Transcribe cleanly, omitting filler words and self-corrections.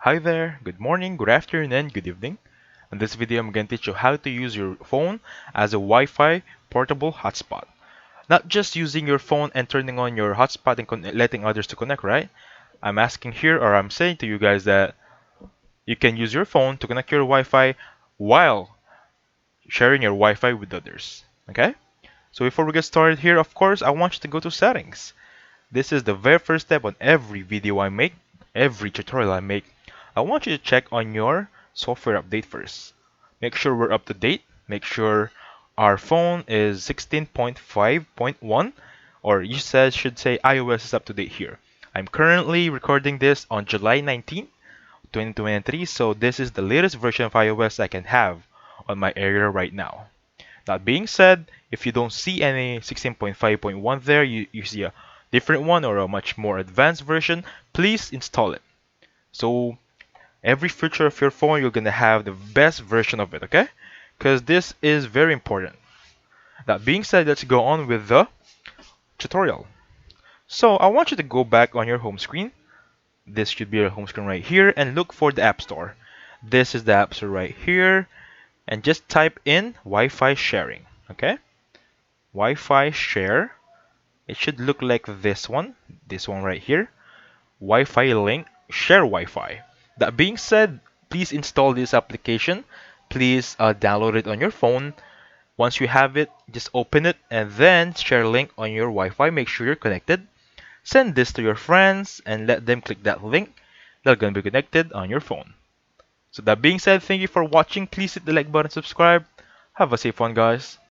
Hi there, good morning, good afternoon, and good evening. In this video, I'm going to teach you how to use your phone as a Wi-Fi portable hotspot. Not just using your phone and turning on your hotspot and letting others to connect, right? I'm asking here, or I'm saying to you guys that you can use your phone to connect your Wi-Fi while sharing your Wi-Fi with others. Okay? So before we get started here, of course, I want you to go to settings. This is the very first step on every video I make, every tutorial I make. I want you to check on your software update first. Make sure we're up to date. Make sure our phone is 16.5.1, or you should say iOS is up to date here. I'm currently recording this on July 19, 2023, so this is the latest version of iOS I can have on my area right now. That being said, if you don't see any 16.5.1 there, you see a different one or a much more advanced version, please install it. So every feature of your phone, you're gonna have the best version of it, okay? Because this is very important. That being said, let's go on with the tutorial. So I want you to go back on your home screen. This should be your home screen right here, and look for the App Store. This is the App Store right here, and just type in Wi-Fi sharing, okay? Wi-Fi share. It should look like this one right here. Wi-Fi link, share Wi-Fi. That being said, please install this application. Please download it on your phone. Once you have it, just open it and then share link on your Wi-Fi. Make sure you're connected. Send this to your friends and let them click that link. They're going to be connected on your phone. So that being said, thank you for watching. Please hit the like button, subscribe. Have a safe one, guys.